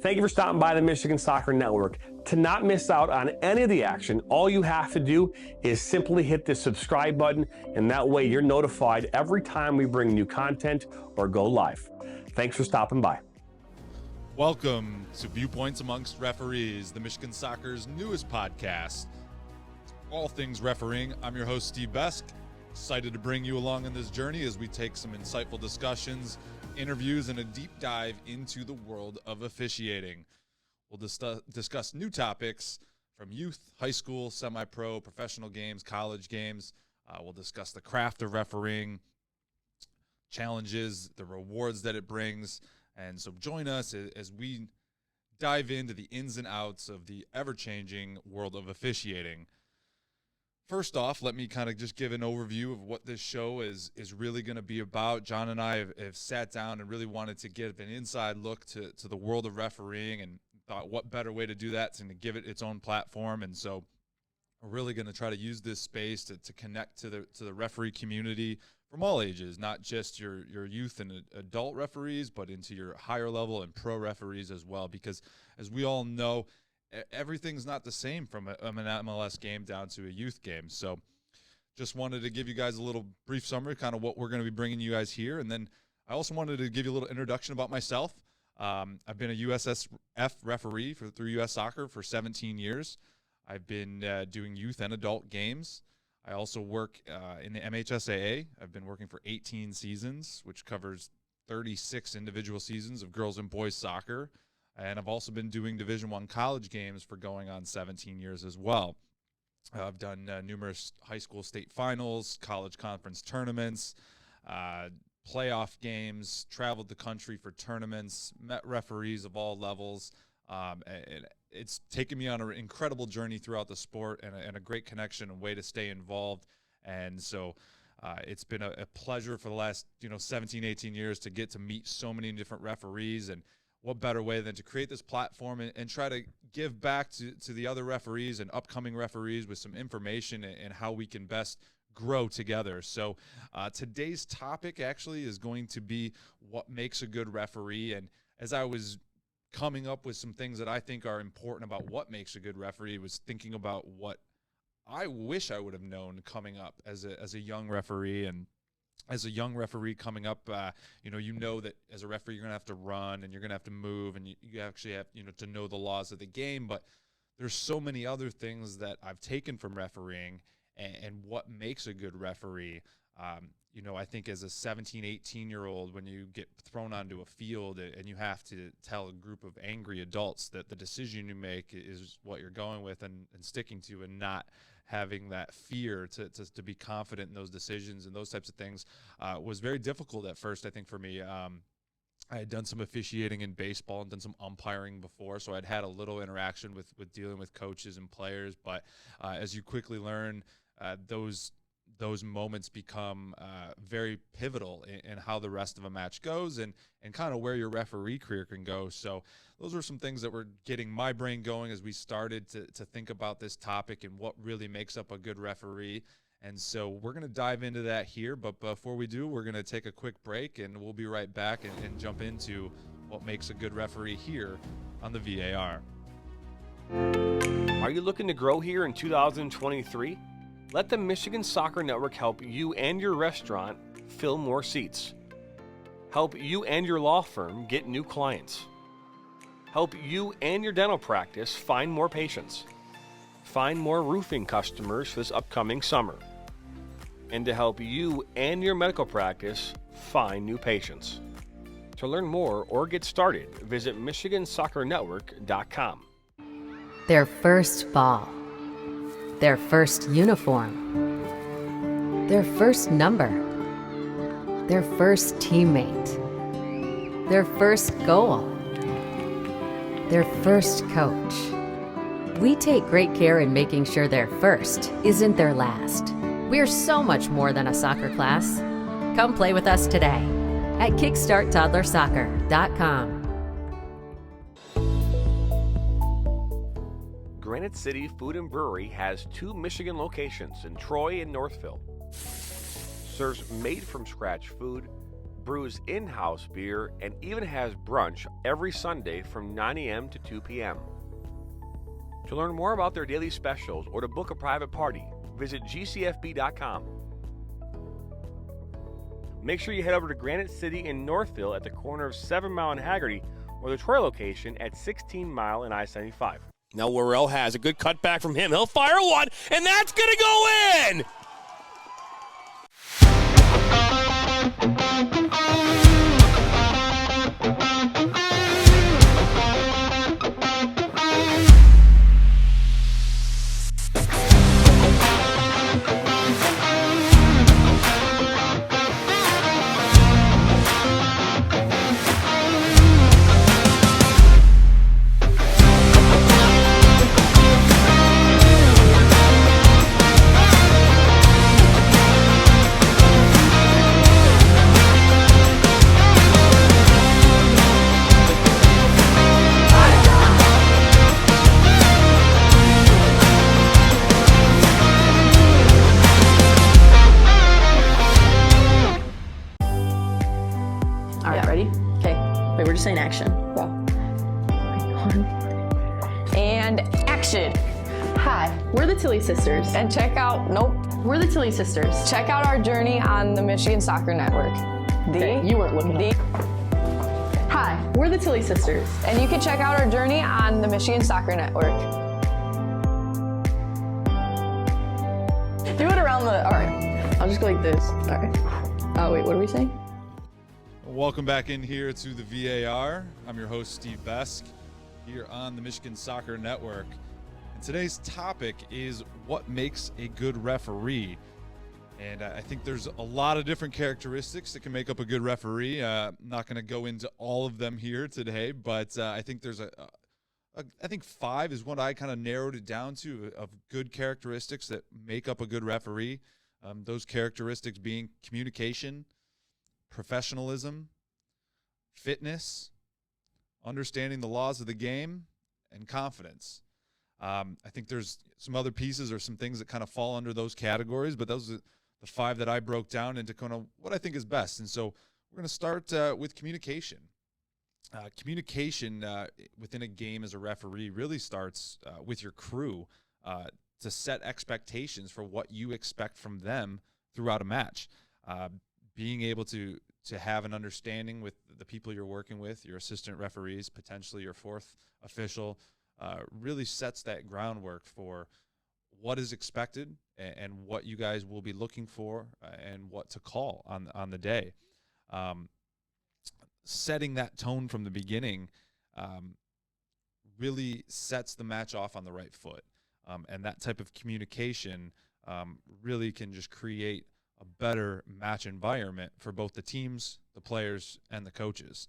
Thank you for stopping by the Michigan Soccer Network. To not miss out on any of the action, all you have to do is simply hit the subscribe button, and that way you're notified every time we bring new content or go live. Thanks for stopping by. Welcome to Viewpoints Amongst Referees, the Michigan Soccer's newest podcast. All things refereeing. I'm your host, Steve Besk. Excited to bring you along in this journey as we take some insightful discussions, interviews, and a deep dive into the world of officiating. We'll discuss new topics from youth, high school, semi-pro, professional games, college games. We'll discuss the craft of refereeing, challenges, the rewards that it brings. And so join us as we dive into the ins and outs of the ever-changing world of officiating. First off, let me kind of just give an overview of what this show is really going to be about. John and I have sat down and really wanted to give an inside look to the world of refereeing, and thought what better way to do that than to give it its own platform. And so we're really going to try to use this space to connect to the referee community from all ages, not just your youth and adult referees, but into your higher level and pro referees as well, because as we all know, everything's not the same from an MLS game down to a youth game. So just wanted to give you guys a little brief summary, kind of what we're going to be bringing you guys here. And then I also wanted to give you a little introduction about myself. I've been a USSF referee through US Soccer for 17 years. I've been doing youth and adult games. I also work in the MHSAA. I've been working for 18 seasons, which covers 36 individual seasons of girls and boys soccer. And I've also been doing Division I college games for going on 17 years as well. I've done numerous high school state finals, college conference tournaments, playoff games, traveled the country for tournaments, met referees of all levels. It's taken me on an incredible journey throughout the sport and a great connection and way to stay involved. And so it's been a pleasure for the last 17, 18 years to get to meet so many different referees, and what better way than to create this platform and try to give back to the other referees and upcoming referees with some information and how we can best grow together. So today's topic actually is going to be what makes a good referee. And as I was coming up with some things that I think are important about what makes a good referee, was thinking about what I wish I would have known coming up as a young referee. And as a young referee coming up, you know that as a referee, you're going to have to run and you're going to have to move, and you actually have, to know the laws of the game. But there's so many other things that I've taken from refereeing and what makes a good referee. I think as a 17, 18-year-old, when you get thrown onto a field and you have to tell a group of angry adults that the decision you make is what you're going with and sticking to, and not having that fear to be confident in those decisions and those types of things was very difficult at first, I think, for me. I had done some officiating in baseball and done some umpiring before, so I'd had a little interaction with dealing with coaches and players. But as you quickly learn, those moments become very pivotal in how the rest of a match goes and kind of where your referee career can go. So those were some things that were getting my brain going as we started to think about this topic and what really makes up a good referee. And so we're going to dive into that here. But before we do, we're going to take a quick break, and we'll be right back and jump into what makes a good referee here on the VAR. Are you looking to grow here in 2023? Let the Michigan Soccer Network help you and your restaurant fill more seats. Help you and your law firm get new clients. Help you and your dental practice find more patients. Find more roofing customers for this upcoming summer. And to help you and your medical practice find new patients. To learn more or get started, visit MichiganSoccerNetwork.com. Their first ball. Their first uniform, their first number, their first teammate, their first goal, their first coach. We take great care in making sure their first isn't their last. We're so much more than a soccer class. Come play with us today at KickstartToddlerSoccer.com. Granite City Food and Brewery has 2 Michigan locations in Troy and Northville. Serves made-from-scratch food, brews in-house beer, and even has brunch every Sunday from 9 a.m. to 2 p.m. To learn more about their daily specials or to book a private party, visit gcfb.com. Make sure you head over to Granite City in Northville at the corner of 7 Mile and Haggerty, or the Troy location at 16 Mile and I-75. Now Worrell has a good cutback from him. He'll fire one, and that's going to go in! We're just saying action. Go. And action. Hi, we're the Tilley Sisters. And check out, We're the Tilley Sisters. check out our journey on the Michigan Soccer Network. Okay, you weren't looking up. Hi, we're the Tilley Sisters. And you can check out our journey on the Michigan Soccer Network. Do it around the, all right. I'll just go like this. All right. Oh, wait, what are we saying? Welcome back in here to the VAR. I'm your host, Steve Besk, here on the Michigan Soccer Network. And today's topic is what makes a good referee. And I think there's a lot of different characteristics that can make up a good referee. I'm not going to go into all of them here today, but I think there's I think 5 is what I kind of narrowed it down to of good characteristics that make up a good referee. Those characteristics being communication, professionalism, fitness, understanding the laws of the game, and confidence. I think there's some other pieces or some things that kind of fall under those categories, but those are the 5 that I broke down into kind of what I think is best. And so we're going to start with communication. Communication within a game as a referee really starts with your crew to set expectations for what you expect from them throughout a match. Being able to have an understanding with the people you're working with, your assistant referees, potentially your 4th official, really sets that groundwork for what is expected and what you guys will be looking for and what to call on the day. Setting that tone from the beginning really sets the match off on the right foot. And that type of communication really can just create a better match environment for both the teams, the players, and the coaches.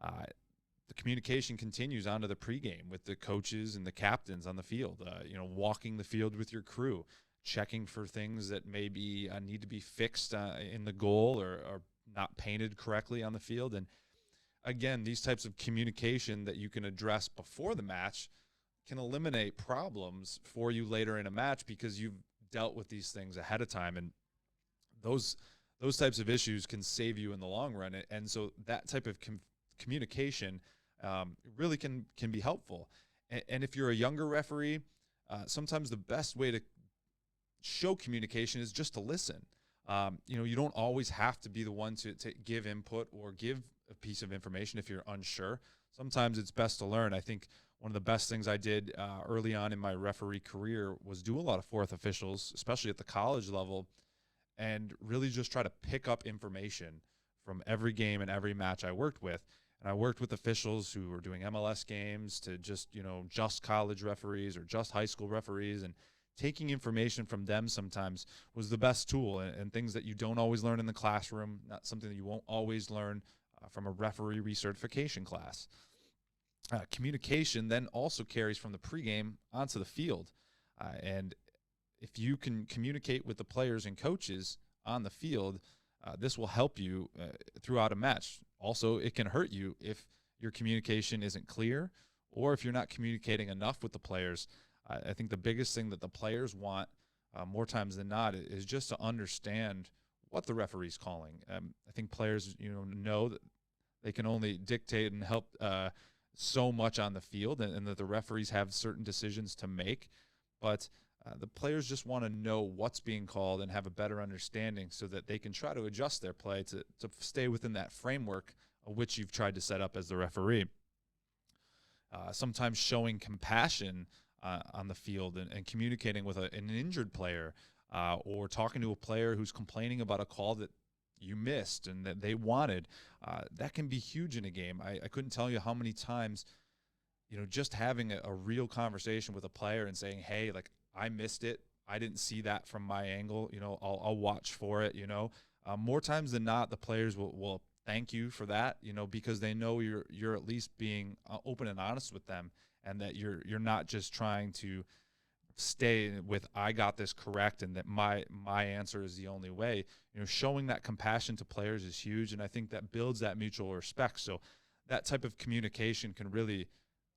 The communication continues onto the pregame with the coaches and the captains on the field, walking the field with your crew, checking for things that maybe need to be fixed in the goal or not painted correctly on the field. And again, these types of communication that you can address before the match can eliminate problems for you later in a match because you've dealt with these things ahead of time. And those types of issues can save you in the long run. And so that type of communication really can be helpful. And if you're a younger referee, sometimes the best way to show communication is just to listen. You don't always have to be the one to give input or give a piece of information if you're unsure. Sometimes it's best to learn. I think one of the best things I did early on in my referee career was do a lot of 4th officials, especially at the college level, and really just try to pick up information from every game and every match I worked with. And I worked with officials who were doing MLS games to just college referees or just high school referees, and taking information from them sometimes was the best tool, and things that you don't always learn in the classroom, not something that you won't always learn from a referee recertification class. Communication then also carries from the pregame onto the field. And if you can communicate with the players and coaches on the field, this will help you throughout a match. Also, it can hurt you if your communication isn't clear or if you're not communicating enough with the players. I think the biggest thing that the players want more times than not is just to understand what the referee's calling. I think players, know that they can only dictate and help so much on the field, and that the referees have certain decisions to make. But the players just want to know what's being called and have a better understanding so that they can try to adjust their play to stay within that framework of which you've tried to set up as the referee. Sometimes showing compassion on the field and communicating with an injured player, or talking to a player who's complaining about a call that you missed and that they wanted, that can be huge in a game. I couldn't tell you how many times, just having a real conversation with a player and saying, hey, like, I missed it. I didn't see that from my angle. I'll watch for it. More times than not, the players will thank you for that, because they know you're at least being open and honest with them, and that you're not just trying to stay with, I got this correct and that my answer is the only way. Showing that compassion to players is huge, and I think that builds that mutual respect. So that type of communication can really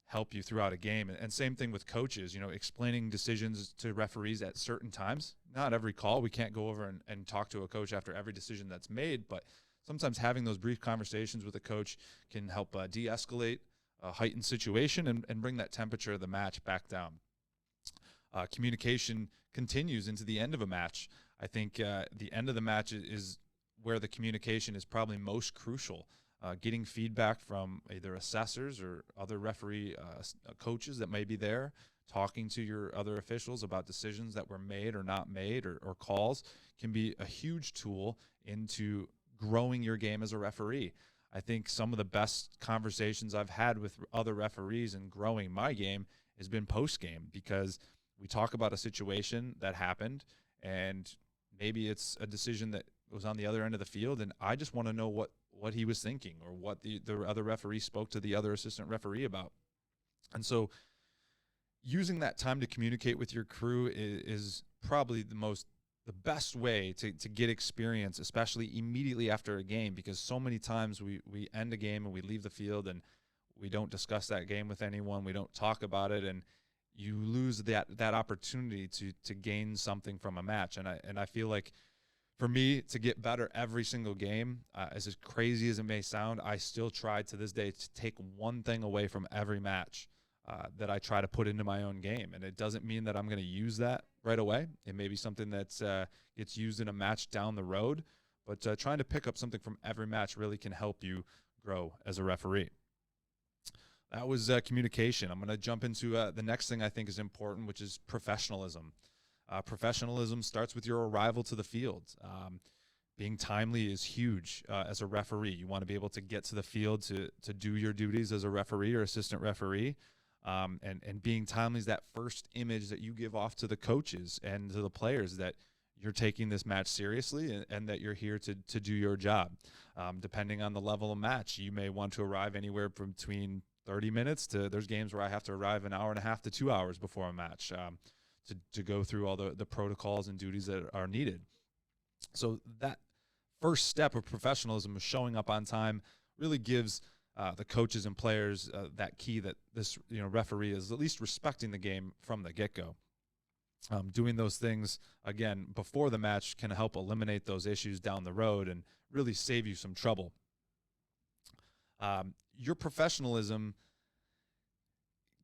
help you throughout a game. And same thing with coaches, explaining decisions to referees at certain times. Not every call. We can't go over and talk to a coach after every decision that's made, but sometimes having those brief conversations with a coach can help de-escalate a heightened situation and bring that temperature of the match back down. Communication continues into the end of a match. I think the end of the match is where the communication is probably most crucial. Getting feedback from either assessors or other referee coaches that may be there, talking to your other officials about decisions that were made or not made, or calls, can be a huge tool into growing your game as a referee. I think some of the best conversations I've had with other referees and growing my game has been post-game, because we talk about a situation that happened, and maybe it's a decision that was on the other end of the field, and I just want to know what he was thinking, or what the other referee spoke to the other assistant referee about. And so using that time to communicate with your crew is probably the best way to get experience, especially immediately after a game, because so many times we end a game and we leave the field and we don't discuss that game with anyone, we don't talk about it, and you lose that opportunity to gain something from a match. And I feel like, for me, to get better every single game, as crazy as it may sound, I still try to this day to take one thing away from every match that I try to put into my own game. And it doesn't mean that I'm going to use that right away. It may be something that gets used in a match down the road, but trying to pick up something from every match really can help you grow as a referee. That was communication. I'm going to jump into the next thing I think is important, which is professionalism. Professionalism starts with your arrival to the field. Being timely is huge as a referee. You want to be able to get to the field to do your duties as a referee or assistant referee. And being timely is that first image that you give off to the coaches and to the players that you're taking this match seriously and that you're here to do your job. Depending on the level of match, you may want to arrive anywhere from between 30 minutes to, there's games where I have to arrive an hour and a half to 2 hours before a match to go through all the protocols and duties that are needed. So that first step of professionalism of showing up on time really gives the coaches and players that key that this referee is at least respecting the game from the get-go. Doing those things, again, before the match can help eliminate those issues down the road and really save you some trouble. Your professionalism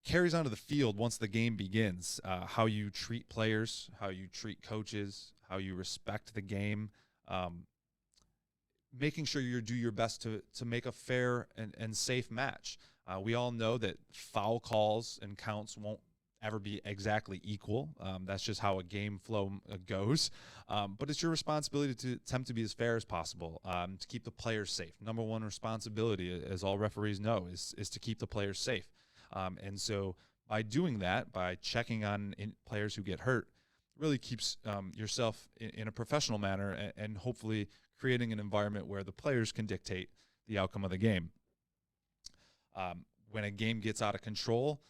carries onto the field once the game begins. How you treat players, how you treat coaches, how you respect the game, making sure you do your best to make a fair and safe match. We all know that foul calls and counts won't ever be exactly equal. That's just how a game flow goes. But it's your responsibility to attempt to be as fair as possible, to keep the players safe. Number one responsibility, as all referees know, is to keep the players safe. And so by doing that, by checking on players who get hurt, really keeps yourself in a professional manner and hopefully creating an environment where the players can dictate the outcome of the game. When a game gets out of control,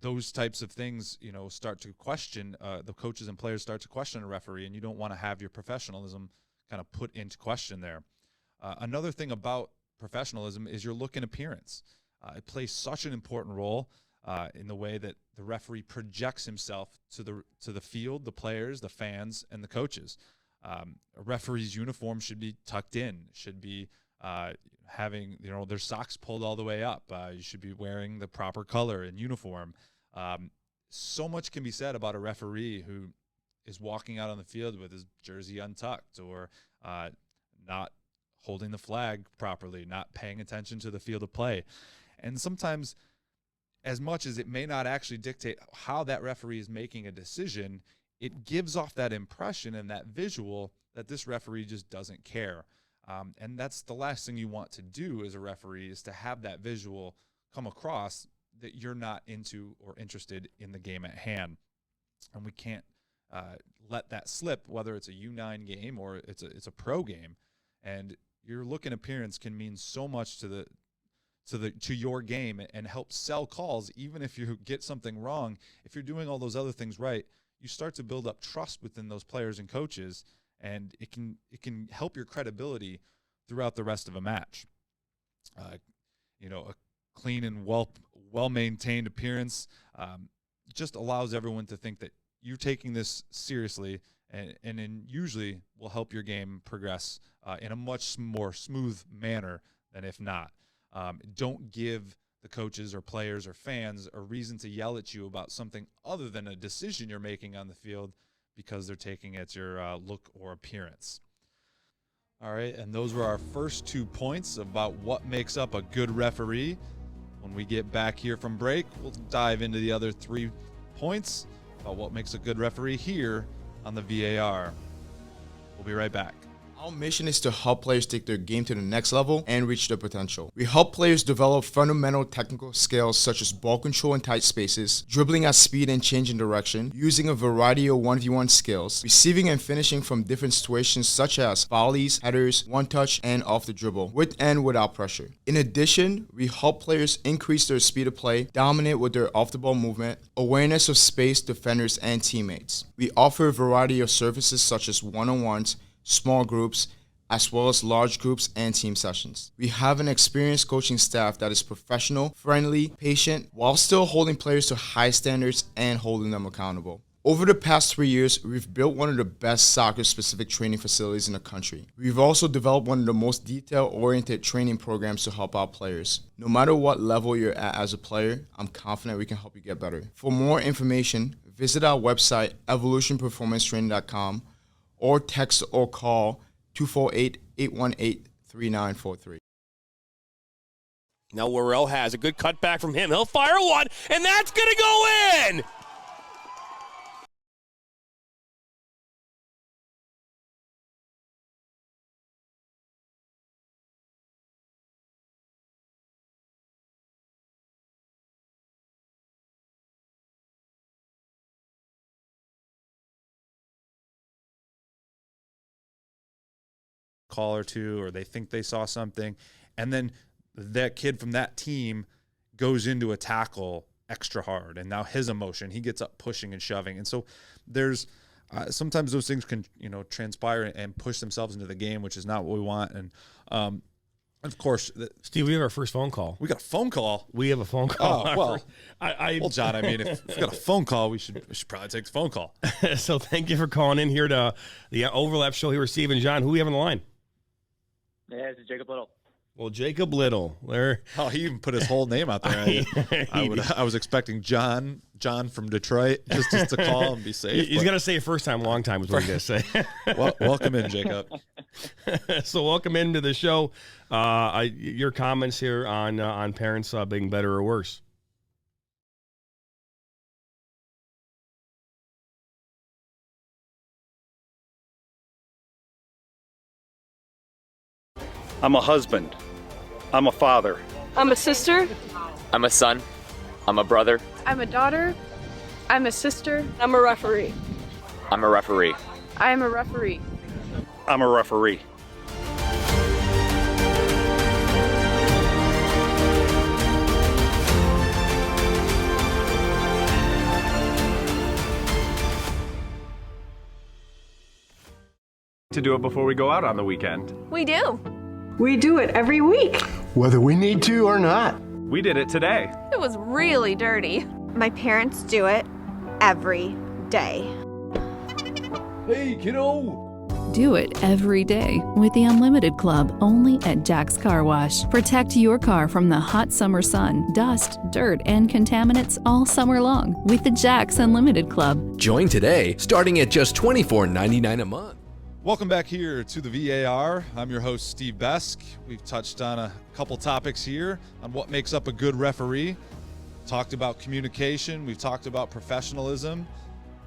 those types of things, start to question, the coaches and players start to question a referee, and you don't want to have your professionalism kind of put into question there. Another thing about professionalism is your look and appearance. It plays such an important role in the way that the referee projects himself to the field, the players, the fans, and the coaches. A referee's uniform should be tucked in, should be having their socks pulled all the way up. You should be wearing the proper color and uniform. So much can be said about a referee who is walking out on the field with his jersey untucked, or not holding the flag properly, not paying attention to the field of play. And sometimes, as much as it may not actually dictate how that referee is making a decision, it gives off that impression and that visual that this referee just doesn't care. And that's the last thing you want to do as a referee, is to have that visual come across that you're not into or interested in the game at hand. And we can't let that slip, whether it's a U9 game or it's a pro game. And your look and appearance can mean so much to your game and help sell calls. Even if you get something wrong, if you're doing all those other things right, you start to build up trust within those players and coaches, and it can help your credibility throughout the rest of a match. A clean and well-maintained appearance just allows everyone to think that you're taking this seriously, and usually will help your game progress in a much more smooth manner than if not. Don't give the coaches or players or fans a reason to yell at you about something other than a decision you're making on the field because they're taking at your look or appearance. All right, and those were our first 2 points about what makes up a good referee. When we get back here from break, we'll dive into the other 3 points about what makes a good referee here on the VAR. We'll be right back. Our mission is to help players take their game to the next level and reach their potential. We help players develop fundamental technical skills such as ball control in tight spaces, dribbling at speed and changing direction, using a variety of 1v1 skills, receiving and finishing from different situations such as volleys, headers, one touch, and off the dribble, with and without pressure. In addition, we help players increase their speed of play, dominate with their off-the-ball movement, awareness of space, defenders, and teammates. We offer a variety of services such as one-on-ones, small groups, as well as large groups and team sessions. We have an experienced coaching staff that is professional, friendly, patient, while still holding players to high standards and holding them accountable. Over the past 3 years, we've built one of the best soccer-specific training facilities in the country. We've also developed one of the most detail-oriented training programs to help out players. No matter what level you're at as a player, I'm confident we can help you get better. For more information, visit our website, evolutionperformancetraining.com, or text or call 248-818-3943. Now Worrell has a good cutback from him. He'll fire one, and that's going to go in! Call or two, or they think they saw something, and then that kid from that team goes into a tackle extra hard, and now his emotion, he gets up pushing and shoving. And so there's sometimes those things can transpire and push themselves into the game, which is not what we want. And of course, Steve, we have our first phone call. We got a phone call. We have a phone call. Oh, well, well, John, I mean, if we got a phone call, we should probably take the phone call. So thank you for calling in here to the Overlap Show here with Steve and John. Who we have on the line? Yeah, it's Jacob Little. Well, Jacob Little. Oh, he even put his whole name out there. I was expecting John from Detroit just to call and be safe. He's going to say first time, long time is what he's going to say. Welcome in, Jacob. So welcome into the show. Your comments here on parents being better or worse. I'm a husband. I'm a father. I'm a sister. I'm a son. I'm a brother. I'm a daughter. I'm a sister. I'm a referee. I'm a referee. I am a referee. I'm a referee. To do it before we go out on the weekend. We do. We do it every week. Whether we need to or not. We did it today. It was really dirty. My parents do it every day. Hey, kiddo! Do it every day with the Unlimited Club, only at Jack's Car Wash. Protect your car from the hot summer sun, dust, dirt, and contaminants all summer long with the Jack's Unlimited Club. Join today, starting at just $24.99 a month. Welcome back here to the VAR. I'm your host, Steve Besk. We've touched on a couple topics here on what makes up a good referee. Talked about communication. We've talked about professionalism.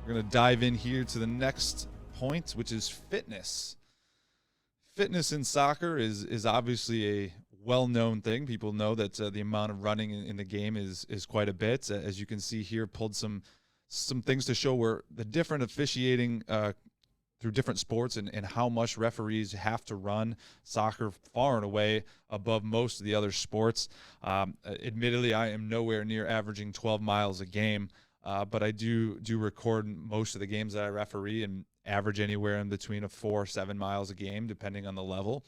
We're going to dive in here to the next point, which is fitness. Fitness in soccer is obviously a well-known thing. People know that the amount of running in the game is quite a bit. As you can see here, pulled some things to show where the different officiating through different sports and how much referees have to run. Soccer far and away above most of the other sports. Admittedly, I am nowhere near averaging 12 miles a game, but I do record most of the games that I referee and average anywhere in between 4 or 7 miles a game, depending on the level.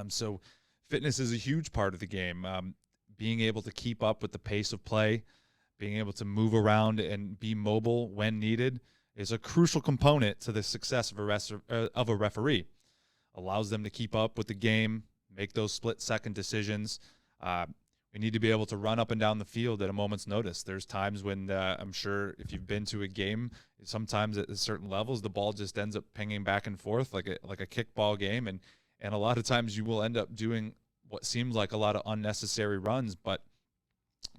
So fitness is a huge part of the game. Being able to keep up with the pace of play, being able to move around and be mobile when needed is a crucial component to the success of a referee. Allows them to keep up with the game, make those split-second decisions. We need to be able to run up and down the field at a moment's notice. There's times when I'm sure if you've been to a game, sometimes at certain levels, the ball just ends up pinging back and forth like a kickball game, and a lot of times you will end up doing what seems like a lot of unnecessary runs, but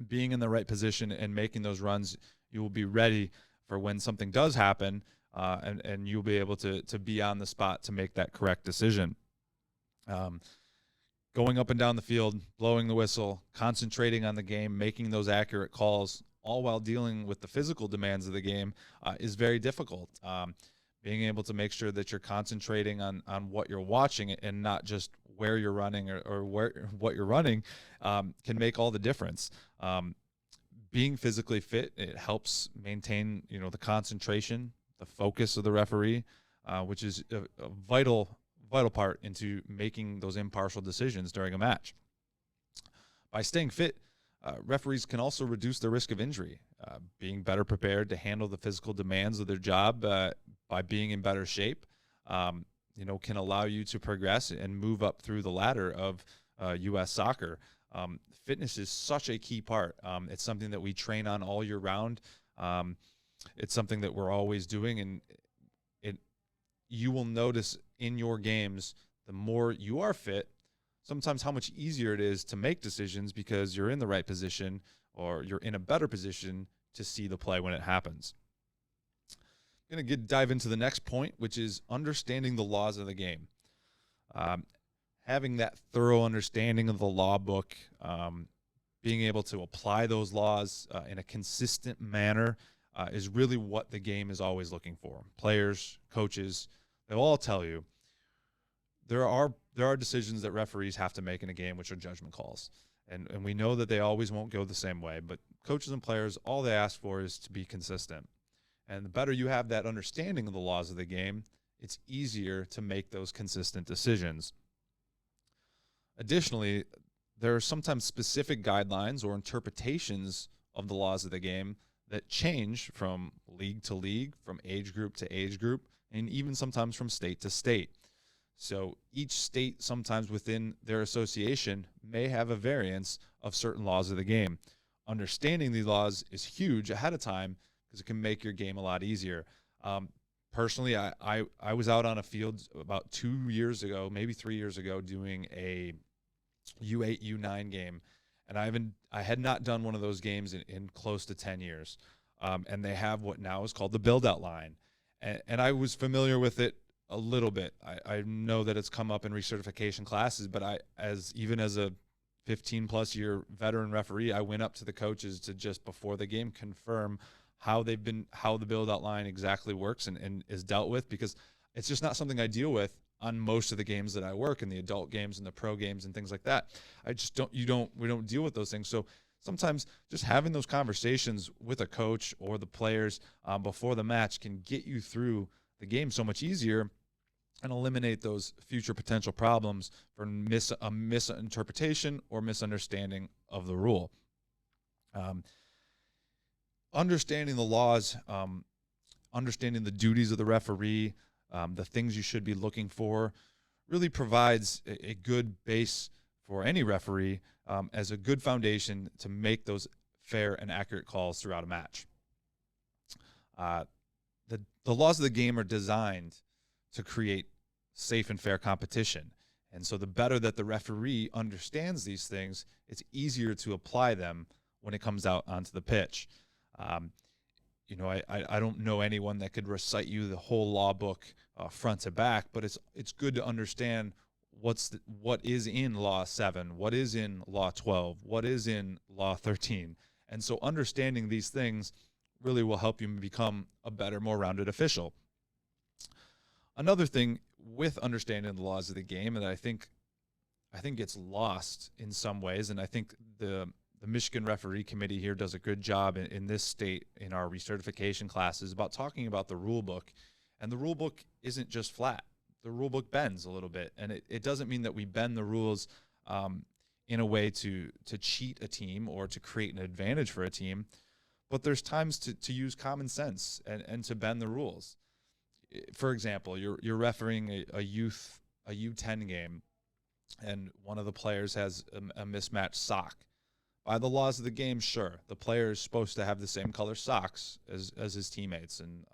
being in the right position and making those runs, you will be ready for when something does happen, and you'll be able to be on the spot to make that correct decision. Going up and down the field, blowing the whistle, concentrating on the game, making those accurate calls, all while dealing with the physical demands of the game is very difficult. Being able to make sure that you're concentrating on what you're watching and not just where you're running or what you're running can make all the difference. Being physically fit, it helps maintain, the concentration, the focus of the referee, which is a vital part into making those impartial decisions during a match. By staying fit, referees can also reduce the risk of injury. Being better prepared to handle the physical demands of their job by being in better shape, can allow you to progress and move up through the ladder of U.S. soccer. Fitness is such a key part. It's something that we train on all year round. It's something that we're always doing, and you will notice in your games, the more you are fit, sometimes how much easier it is to make decisions because you're in the right position or you're in a better position to see the play when it happens. I'm going to dive into the next point, which is understanding the laws of the game. Having that thorough understanding of the law book, being able to apply those laws in a consistent manner is really what the game is always looking for. Players, coaches, they'll all tell you there are decisions that referees have to make in a game, which are judgment calls. And we know that they always won't go the same way, but coaches and players, all they ask for is to be consistent. And the better you have that understanding of the laws of the game, it's easier to make those consistent decisions. Additionally, there are sometimes specific guidelines or interpretations of the laws of the game that change from league to league, from age group to age group, and even sometimes from state to state. So each state, sometimes within their association, may have a variance of certain laws of the game. Understanding these laws is huge ahead of time because it can make your game a lot easier. Personally, I was out on a field about 2 years ago, maybe 3 years ago, doing a U8, U9 game, and I had not done one of those games in close to 10 years. And they have what now is called the build-out line. And I was familiar with it a little bit. I know that it's come up in recertification classes, but even as a 15-plus year veteran referee, I went up to the coaches to just before the game confirm how the build-out line exactly works and is dealt with, because it's just not something I deal with on most of the games that I work, in the adult games and the pro games and things like that. We don't deal with those things. So sometimes just having those conversations with a coach or the players before the match can get you through the game so much easier and eliminate those future potential problems for a misinterpretation or misunderstanding of the rule. Understanding the laws, understanding the duties of the referee, the things you should be looking for, really provides a good base for any referee as a good foundation to make those fair and accurate calls throughout a match. The laws of the game are designed to create safe and fair competition. And so the better that the referee understands these things, it's easier to apply them when it comes out onto the pitch. You know, I don't know anyone that could recite you the whole law book front to back, but it's good to understand what is in Law 7, what is in Law 12, what is in Law 13. And so understanding these things really will help you become a better, more rounded official. Another thing with understanding the laws of the game, and I think gets lost in some ways, and I think the Michigan Referee Committee here does a good job in this state in our recertification classes about talking about the rule book. And the rule book isn't just flat. The rule book bends a little bit, and it doesn't mean that we bend the rules in a way to cheat a team or to create an advantage for a team, but there's times to use common sense and to bend the rules. For example, you're refereeing a U10 game, and one of the players has a mismatched sock. By the laws of the game, sure, the player is supposed to have the same color socks as his teammates and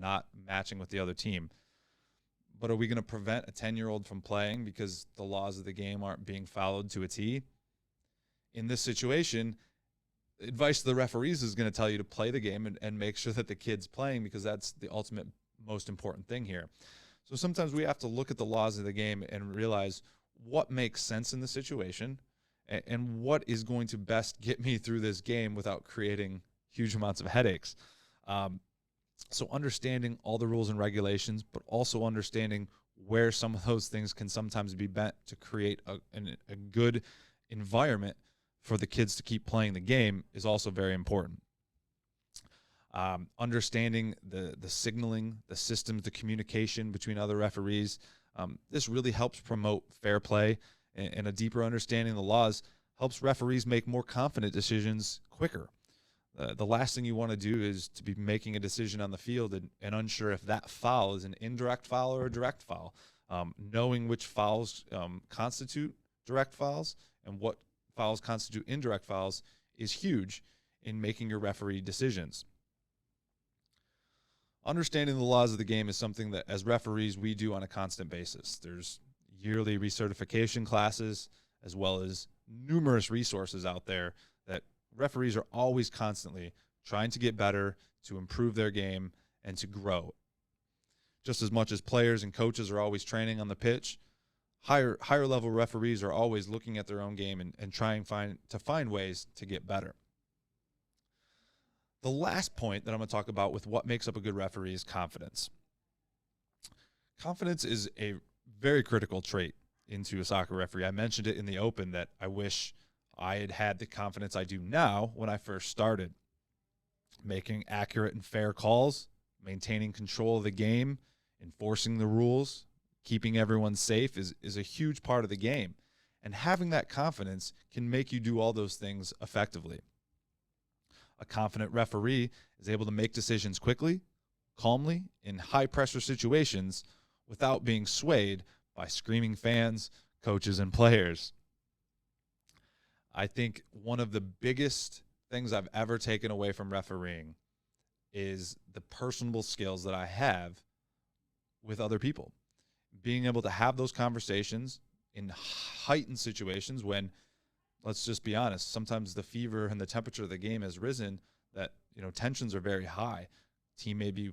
not matching with the other team. But are we going to prevent a 10-year-old from playing because the laws of the game aren't being followed to a T? In this situation, advice to the referees is going to tell you to play the game and make sure that the kid's playing, because that's the ultimate most important thing here. So sometimes we have to look at the laws of the game and realize what makes sense in the situation and what is going to best get me through this game without creating huge amounts of headaches. So understanding all the rules and regulations, but also understanding where some of those things can sometimes be bent to create a good environment for the kids to keep playing the game is also very important. Understanding the signaling, the systems, the communication between other referees. This really helps promote fair play, and a deeper understanding of the laws helps referees make more confident decisions quicker. The last thing you want to do is to be making a decision on the field and unsure if that foul is an indirect foul or a direct foul. Knowing which fouls constitute direct fouls and what fouls constitute indirect fouls is huge in making your referee decisions. Understanding the laws of the game is something that as referees we do on a constant basis. There's yearly recertification classes as well as numerous resources out there that referees are always constantly trying to get better, to improve their game, and to grow. Just as much as players and coaches are always training on the pitch, higher level referees are always looking at their own game and trying to find ways to get better. The last point that I'm going to talk about with what makes up a good referee is confidence. Confidence is a very critical trait into a soccer referee. I mentioned it in the open that I wish I had had the confidence I do now when I first started. Making accurate and fair calls, maintaining control of the game, enforcing the rules, keeping everyone safe is a huge part of the game. And having that confidence can make you do all those things effectively. A confident referee is able to make decisions quickly, calmly, in high-pressure situations without being swayed by screaming fans, coaches, and players. I think one of the biggest things I've ever taken away from refereeing is the personable skills that I have with other people. Being able to have those conversations in heightened situations when, let's just be honest, sometimes the fever and the temperature of the game has risen, that, tensions are very high. Team may be,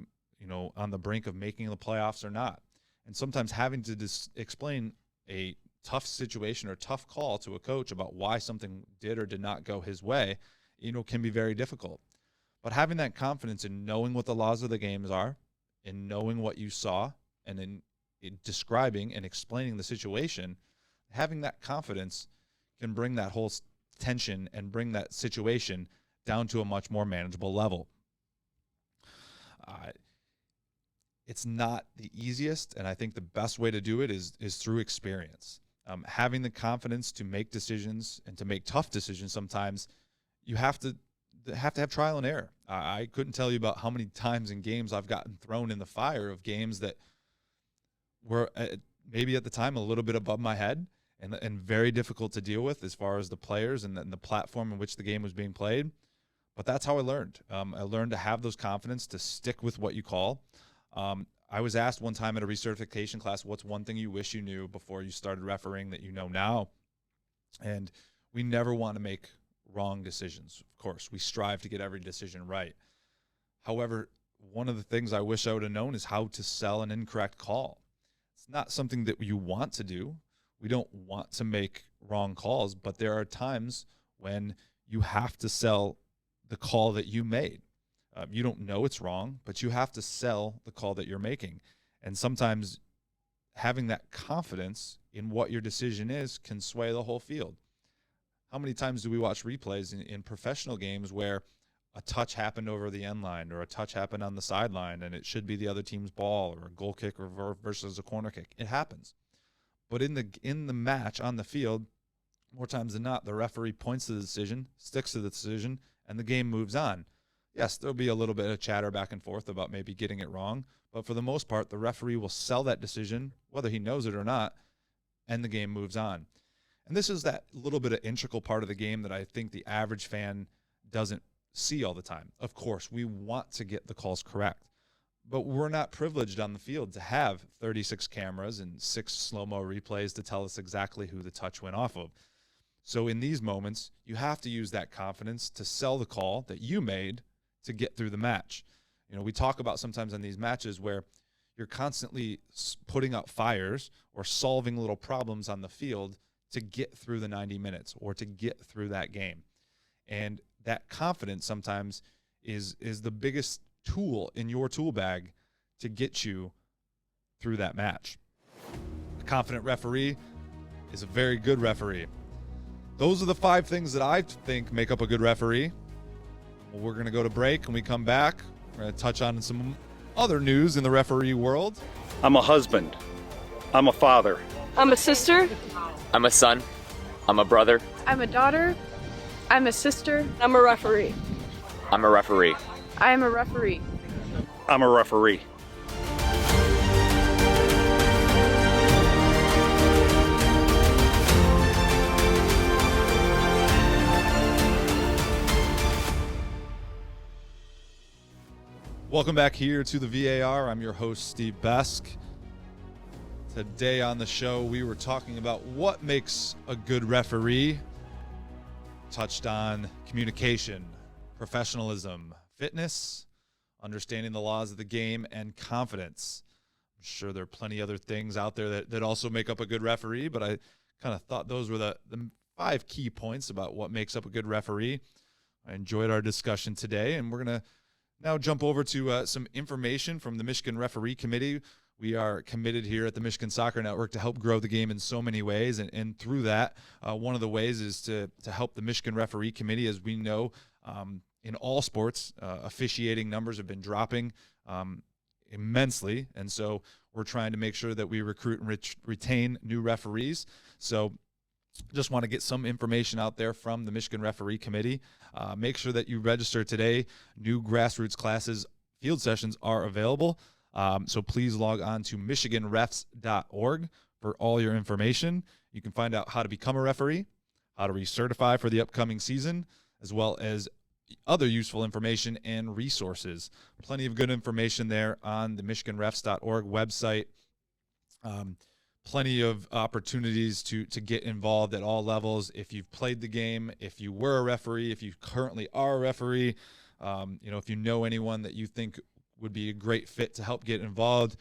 on the brink of making the playoffs or not. And sometimes having to explain a tough situation or tough call to a coach about why something did or did not go his way, can be very difficult. But having that confidence in knowing what the laws of the games are, in knowing what you saw, and in describing and explaining the situation, having that confidence can bring that whole tension and bring that situation down to a much more manageable level. It's not the easiest, and I think the best way to do it is through experience. Having the confidence to make decisions and to make tough decisions, sometimes you have to have trial and error. I couldn't tell you about how many times in games I've gotten thrown in the fire of games that were maybe at the time a little bit above my head and very difficult to deal with as far as the players and the platform in which the game was being played. But that's how I learned. I learned to have those confidence, to stick with what you call. I was asked one time at a recertification class, what's one thing you wish you knew before you started refereeing that you know now? And we never want to make wrong decisions. Of course, we strive to get every decision right. However, one of the things I wish I would have known is how to sell an incorrect call. It's not something that you want to do. We don't want to make wrong calls, but there are times when you have to sell the call that you made. You don't know it's wrong, but you have to sell the call that you're making. And sometimes having that confidence in what your decision is can sway the whole field. How many times do we watch replays in professional games where a touch happened over the end line or a touch happened on the sideline and it should be the other team's ball, or a goal kick versus a corner kick? It happens. But in the match on the field, more times than not, the referee points to the decision, sticks to the decision, and the game moves on. Yes, there'll be a little bit of chatter back and forth about maybe getting it wrong, but for the most part, the referee will sell that decision, whether he knows it or not, and the game moves on. And this is that little bit of integral part of the game that I think the average fan doesn't see all the time. Of course, we want to get the calls correct, but we're not privileged on the field to have 36 cameras and 6 slow-mo replays to tell us exactly who the touch went off of. So in these moments, you have to use that confidence to sell the call that you made to get through the match. You know, we talk about sometimes in these matches where you're constantly putting out fires or solving little problems on the field to get through the 90 minutes or to get through that game. And that confidence sometimes is the biggest tool in your tool bag to get you through that match. A confident referee is a very good referee. Those are the 5 things that I think make up a good referee. Well, we're going to go to break. When we come back, we're going to touch on some other news in the referee world. I'm a husband. I'm a father. I'm a sister. I'm a son. I'm a brother. I'm a daughter. I'm a sister. I'm a referee. I'm a referee. I am a referee. I'm a referee. Welcome back here to the VAR. I'm your host, Steve Besk. Today on the show, we were talking about what makes a good referee. Touched on communication, professionalism, fitness, understanding the laws of the game, and confidence. I'm sure there are plenty other things out there that also make up a good referee, but I kind of thought those were the 5 key points about what makes up a good referee. I enjoyed our discussion today, and we're going to now jump over to some information from the Michigan Referee Committee. We are committed here at the Michigan Soccer Network to help grow the game in so many ways, and through that, one of the ways is to help the Michigan Referee Committee. As we know, in all sports, officiating numbers have been dropping immensely, and so we're trying to make sure that we recruit and retain new referees. So just want to get some information out there from the Michigan Referee Committee. Make sure that you register today. New grassroots classes, field sessions are available. So please log on to michiganrefs.org for all your information. You can find out how to become a referee, how to recertify for the upcoming season, as well as other useful information and resources. Plenty of good information there on the michiganrefs.org website. Plenty of opportunities to get involved at all levels. If you've played the game, if you were a referee, if you currently are a referee, if you know anyone that you think would be a great fit to help get involved,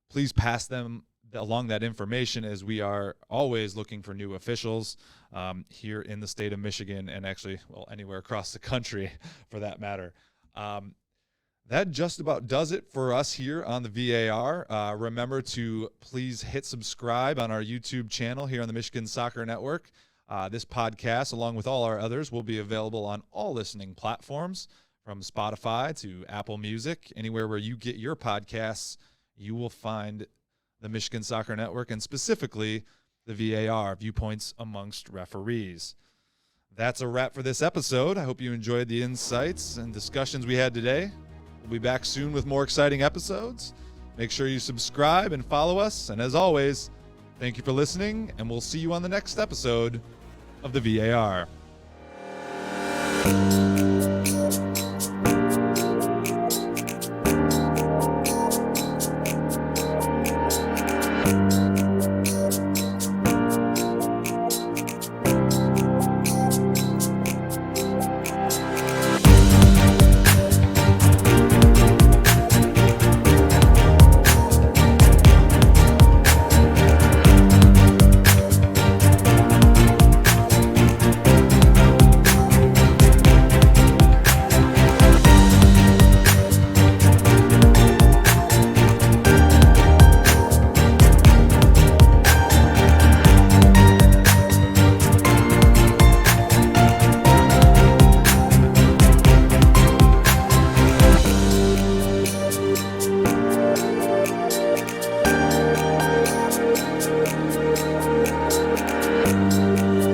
please pass them along that information, as we are always looking for new officials here in the state of Michigan, and actually, well, anywhere across the country for that matter. That just about does it for us here on the VAR. Remember to please hit subscribe on our YouTube channel here on the Michigan Soccer Network. This podcast, along with all our others, will be available on all listening platforms, from Spotify to Apple Music. Anywhere where you get your podcasts, you will find the Michigan Soccer Network, and specifically the VAR, Viewpoints Amongst Referees. That's a wrap for this episode. I hope you enjoyed the insights and discussions we had today. We'll be back soon with more exciting episodes. Make sure you subscribe and follow us. And as always, thank you for listening, and we'll see you on the next episode of the VAR.